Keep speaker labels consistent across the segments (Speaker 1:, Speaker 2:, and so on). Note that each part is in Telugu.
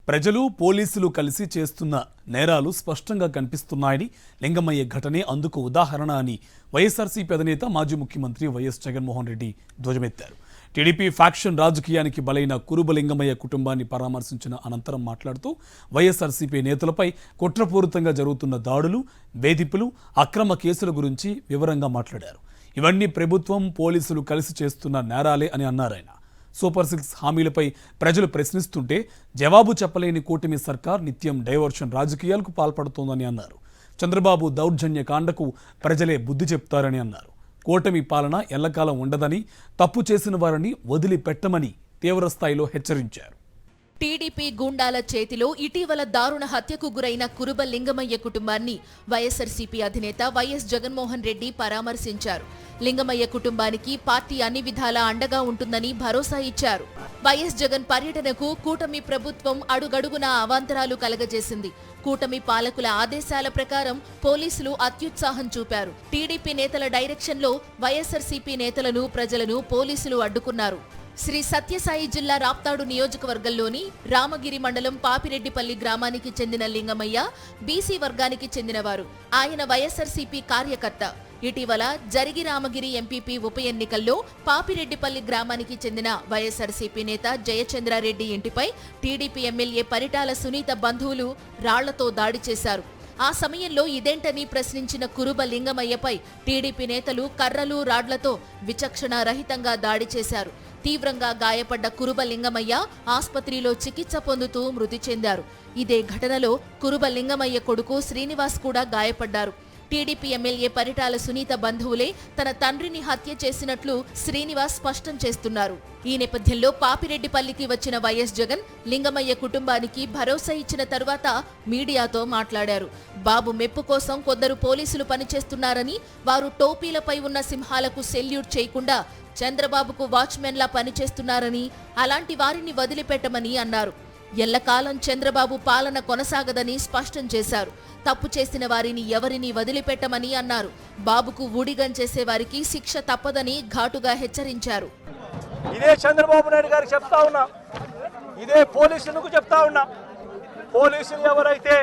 Speaker 1: ప్రజలు పోలీసులు కలిసి చేస్తున్న నేరాలు స్పష్టంగా కనిపిస్తున్నాయని లింగమయ్య ఘటనే అందుకు ఉదాహరణ అని వైఎస్ఆర్సీపీ అధినేత మాజీ ముఖ్యమంత్రి వైఎస్ జగన్మోహన్ రెడ్డి ధ్వజమెత్తారు. టీడీపీ ఫ్యాక్షన్ రాజకీయానికి బలైన కురుబ లింగమయ్య కుటుంబాన్ని పరామర్శించిన అనంతరం మాట్లాడుతూ వైఎస్ఆర్సీపీ నేతలపై కుట్రపూరితంగా జరుగుతున్న దాడులు, వేధింపులు, అక్రమ కేసుల గురించి వివరంగా మాట్లాడారు. ఇవన్నీ ప్రభుత్వం, పోలీసులు కలిసి చేస్తున్న నేరాలే అని అన్నారాయన. సూపర్ 6 హామీలపై ప్రజలు ప్రశ్నిస్తుంటే జవాబు చెప్పలేని కూటమి సర్కార్ నిత్యం డైవర్షన్ రాజకీయాలకు పాల్పడుతోందని అన్నారు. చంద్రబాబు దౌర్జన్య కాండకు ప్రజలే బుద్ధి చెప్తారని అన్నారు. కూటమి పాలన ఎల్లకాలం ఉండదని, తప్పు చేసిన వారిని వదిలిపెట్టమని తీవ్రస్థాయిలో హెచ్చరించారు.
Speaker 2: టీడీపీ గూండాల చేతిలో ఇటీవల దారుణ హత్యకు గురైన కురుబ లింగమయ్య కుటుంబాన్ని వైఎస్ఆర్సీపీ అధినేత వైఎస్ జగన్మోహన్ రెడ్డి పరామర్శించారు. లింగమయ్య కుటుంబానికి పార్టీ అన్ని విధాలా అండగా ఉంటుందని భరోసా ఇచ్చారు. వైఎస్ జగన్ పర్యటనకు కూటమి ప్రభుత్వం అడుగడుగునా అవాంతరాలు కలగజేసింది. కూటమి పాలకుల ఆదేశాల ప్రకారం పోలీసులు అత్యుత్సాహం చూపారు. టీడీపీ నేతల డైరెక్షన్లో వైఎస్ఆర్సీపీ నేతలను, ప్రజలను పోలీసులు అడ్డుకున్నారు. శ్రీ సత్యసాయి జిల్లా రాప్తాడు నియోజకవర్గంలోని రామగిరి మండలం పాపిరెడ్డిపల్లి గ్రామానికి చెందిన లింగమయ్య బీసీ వర్గానికి చెందినవారు. ఆయన వైఎస్ఆర్సీపీ కార్యకర్త. ఇటీవల జరిగి రామగిరి ఎంపీపీ ఉప ఎన్నికల్లో పాపిరెడ్డిపల్లి గ్రామానికి చెందిన వైఎస్ఆర్సీపీ నేత జయచంద్రారెడ్డి ఇంటిపై టీడీపీ ఎమ్మెల్యే పరిటాల సునీత బంధువులు రాళ్లతో దాడి చేశారు. ఆ సమయంలో ఇదేంటని ప్రశ్నించిన కురుబ లింగమయ్యపై టీడీపీ నేతలు కర్రలు, రాడ్లతో విచక్షణారహితంగా దాడి చేశారు. తీవ్రంగా గాయపడ్డ కురుబ లింగమయ్య ఆసుపత్రిలో చికిత్స పొందుతూ మృతి చెందారు. ఇదే ఘటనలో కురుబ లింగమయ్య కొడుకు శ్రీనివాస్ కూడా గాయపడ్డారు. టీడీపీ ఎమ్మెల్యే పరిటాల సునీత బంధువులే తన తండ్రిని హత్య చేసినట్లు శ్రీనివాస్ స్పష్టం చేస్తున్నారు. ఈ నేపథ్యంలో పాపిరెడ్డిపల్లికి వచ్చిన వైఎస్ జగన్ లింగమయ్య కుటుంబానికి భరోసా ఇచ్చిన తరువాత మీడియాతో మాట్లాడారు. బాబు మెప్పు కోసం కొందరు పోలీసులు పనిచేస్తున్నారని, వారు టోపీలపై ఉన్న సింహాలకు సెల్యూట్ చేయకుండా చంద్రబాబుకు వాచ్మెన్లా పనిచేస్తున్నారని, అలాంటి వారిని వదిలిపెట్టమని అన్నారు. ఎల్లకాలం చంద్రబాబు పాలన కొనసాగదని స్పష్టం చేశారు. తప్పు చేసిన వారిని ఎవరిని వదిలిపెట్టమని అన్నారు. బాబుకు ఊడిగం చేసే వారికి శిక్ష తప్పదని ఘాటుగా హెచ్చరించారు.
Speaker 3: ఇదే చంద్రబాబు నాయుడు గారికి చెప్తా ఉన్నా, ఇదే పోలీసులకు చెప్తా ఉన్నా, పోలీసులు ఎవరైతే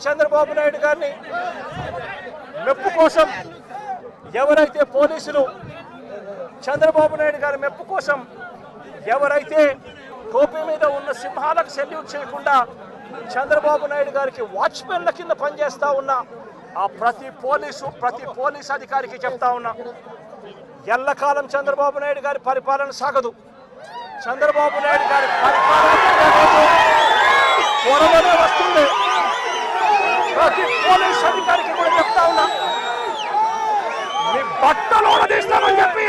Speaker 3: చంద్రబాబు నాయుడు గారిని మెప్పు కోసం, ఎవరైతే పోలీసులు చంద్రబాబు నాయుడు గారి మెప్పు కోసం ఎవరైతే టోపీ మీద ఉన్న సింహాలకు సెల్యూట్ చేయకుండా చంద్రబాబు నాయుడు గారికి వాచ్మెన్ల కింద పనిచేస్తా ఉన్నా ఆ ప్రతి పోలీస్ అధికారికి చెప్తా ఉన్నా, ఎల్లకాలం చంద్రబాబు నాయుడు గారి పరిపాలన సాగదు. చంద్రబాబు నాయుడు గారి పరిపాలన త్వరలోనే వస్తుంది. ప్రతి పోలీస్ అధికారికి కూడా చెప్తా ఉన్నా, మీ బట్టలు తీస్తామని చెప్పి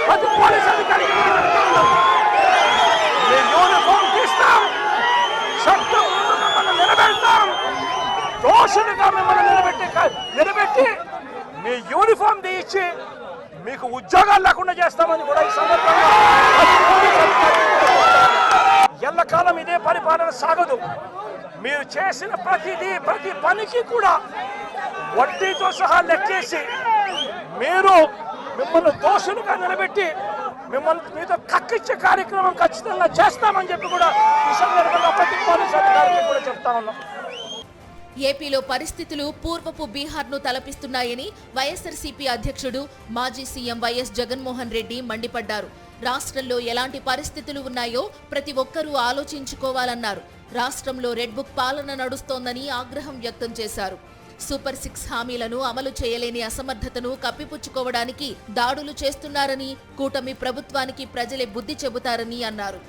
Speaker 3: ప్రతి పోలీస్ అధికారికి చెప్తా ఉన్నా, మీ యూనిఫామ్ తీస్తాం, చట్టం మిమ్మల్ని నిలబెడతాం, దోషులుగా మిమ్మల్ని నిలబెట్టి మీ యూనిఫామ్ తీయించి మీకు ఉద్యోగాలు లేకుండా చేస్తామని కూడా ఈ సందర్భంగా ఎల్లకాలం ఇదే పరిపాలన సాగదు. మీరు చేసిన ప్రతి పనికి కూడా వడ్డీతో సహా లెక్కేసి మిమ్మల్ని దోషులుగా నిలబెట్టి మీతో కక్కిచ్చే కార్యక్రమం ఖచ్చితంగా చేస్తామని చెప్పి కూడా ఈ సందర్భంగా ప్రతి పోలీసు అధికారికి కూడా చెప్తా ఉన్నాం.
Speaker 2: ఏపీలో పరిస్థితులు పూర్వపు బీహార్ను తలపిస్తున్నాయని వైఎస్ఆర్సీపీ అధ్యక్షుడు, మాజీ సీఎం వైఎస్ జగన్మోహన్ రెడ్డి మండిపడ్డారు. రాష్ట్రంలో ఎలాంటి పరిస్థితులు ఉన్నాయో ప్రతి ఒక్కరూ ఆలోచించుకోవాలన్నారు. రాష్ట్రంలో రెడ్ బుక్ పాలన నడుస్తోందని ఆగ్రహం వ్యక్తం చేశారు. సూపర్ 6 హామీలను అమలు చేయలేని అసమర్థతను కప్పిపుచ్చుకోవడానికి దాడులు చేస్తున్నారని, కూటమి ప్రభుత్వానికి ప్రజలే బుద్ధి చెబుతారని అన్నారు.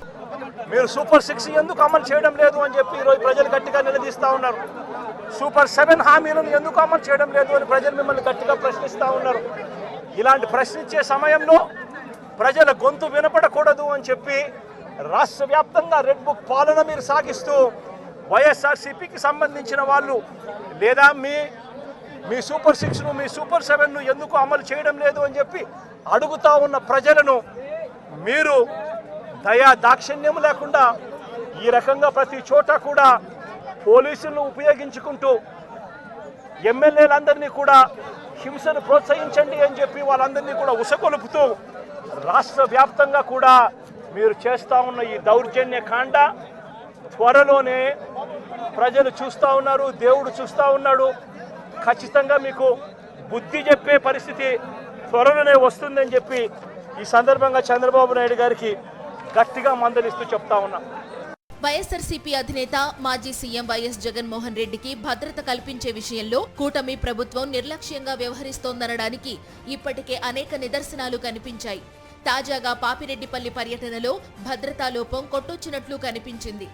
Speaker 3: మీరు సూపర్ 6 ఎందుకు అమలు చేయడం లేదు అని చెప్పి ఈరోజు ప్రజలు గట్టిగా నిలదీస్తా ఉన్నారు. సూపర్ 7 హామీలను ఎందుకు అమలు చేయడం లేదు అని ప్రజలు మిమ్మల్ని గట్టిగా ప్రశ్నిస్తూ ఉన్నారు. ఇలాంటి ప్రశ్నించే సమయంలో ప్రజల గొంతు వినపడకూడదు అని చెప్పి రాష్ట్ర వ్యాప్తంగా రెడ్ బుక్ పాలన మీరు సాగిస్తూ వైఎస్ఆర్సీపీకి సంబంధించిన వాళ్ళు లేదా మీ సూపర్ 6ను, మీ సూపర్ 7ను ఎందుకు అమలు చేయడం లేదు అని చెప్పి అడుగుతా ఉన్న ప్రజలను మీరు దాక్షిణ్యం లేకుండా ఈ రకంగా ప్రతి చోట కూడా పోలీసులను ఉపయోగించుకుంటూ ఎమ్మెల్యేలందరినీ కూడా హింసను ప్రోత్సహించండి అని చెప్పి వాళ్ళందరినీ కూడా ఉసగొలుపుతూ రాష్ట్ర వ్యాప్తంగా కూడా మీరు చేస్తూ ఉన్న ఈ దౌర్జన్య కాండ త్వరలోనే ప్రజలు చూస్తూ ఉన్నారు, దేవుడు చూస్తూ ఉన్నాడు. ఖచ్చితంగా మీకు బుద్ధి చెప్పే పరిస్థితి త్వరలోనే వస్తుందని చెప్పి ఈ సందర్భంగా చంద్రబాబు నాయుడు గారికి గట్టిగా మందలిస్తూ చెప్తా ఉన్నాం.
Speaker 2: వైఎస్ఆర్సీపీ అధినేత మాజీ సీఎం వైఎస్ జగన్మోహన్ రెడ్డికి భద్రత కల్పించే విషయంలో కూటమి ప్రభుత్వం నిర్లక్ష్యంగా వ్యవహరిస్తోందనడానికి ఇప్పటికే అనేక నిదర్శనాలు కనిపించాయి. తాజాగా పాపిరెడ్డిపల్లి పర్యటనలో భద్రతా లోపం కొట్టొచ్చినట్లు కనిపించింది.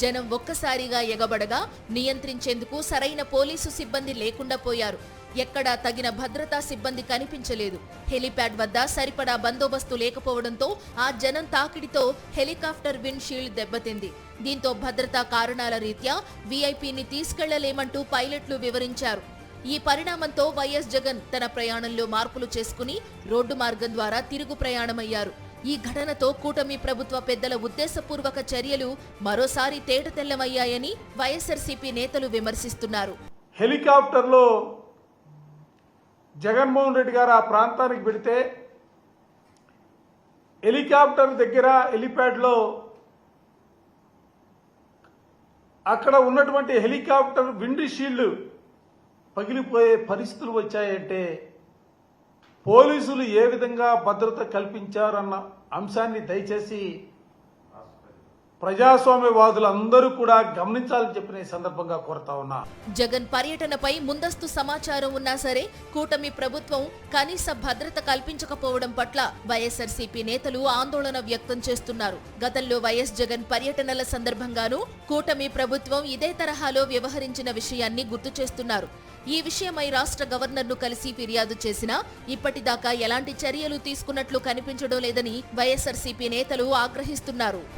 Speaker 2: జనం ఒక్కసారిగా ఎగబడగా నియంత్రించేందుకు సరైన పోలీసు సిబ్బంది లేకుండా పోయారు. ఎక్కడా తగిన భద్రతా సిబ్బంది కనిపించలేదు. హెలీప్యాడ్ వద్ద సరిపడా బందోబస్తు లేకపోవడంతో ఆ జనం తాకిడితో హెలికాప్టర్ విండ్ షీల్డ్ దెబ్బతింది. దీంతో భద్రతా కారణాల రీత్యా వీఐపీని తీసుకెళ్లలేమంటూ పైలట్లు వివరించారు. ఈ పరిణామంతో వైఎస్ జగన్ తన ప్రయాణంలో మార్పులు చేసుకుని రోడ్డు మార్గం ద్వారా తిరుగు ప్రయాణమయ్యారు. ఈ ఘటనతో కూటమి ప్రభుత్వ పెద్దల ఉద్దేశపూర్వక చర్యలు మరోసారి తేటతెల్లమయ్యాయని వైఎస్ఆర్సీపీ నేతలు విమర్శిస్తున్నారు.
Speaker 4: హెలికాప్టర్లో జగన్మోహన్ రెడ్డి గారు ఆ ప్రాంతానికి పెడితే హెలికాప్టర్ దగ్గర హెలిప్యాడ్లో అక్కడ ఉన్నటువంటి హెలికాప్టర్ విండ్ షీల్డ్ పగిలిపోయే పరిస్థితులు వచ్చాయంటే పోలీసులు ఏ విధంగా భద్రత కల్పించారన్న అంశాన్ని దయచేసి ప్రజాస్వామ్యవాదులు అందరూ కూడా గమనించాలని చెప్పిన ఈ సందర్భంగా కోరుతా ఉన్నా.
Speaker 2: జగన్ పర్యటనపై ముందస్తు సమాచారం ఉన్నా సరే కూటమి ప్రభుత్వం కనీస భద్రత కల్పించకపోవడం పట్ల వైఎస్ఆర్సీపీ నేతలు ఆందోళన వ్యక్తం చేస్తున్నారు. గతంలో వైఎస్ జగన్ పర్యటనల సందర్భంగానూ కూటమి ప్రభుత్వం ఇదే తరహాలో వ్యవహరించిన విషయాన్ని గుర్తు చేస్తున్నారు. ఈ విషయమై రాష్ట్ర గవర్నర్ను కలిసి ఫిర్యాదు చేసినా ఇప్పటిదాకా ఎలాంటి చర్యలు తీసుకున్నట్లు కనిపించడం లేదని వైఎస్ఆర్సీపీ నేతలు ఆగ్రహిస్తున్నారు.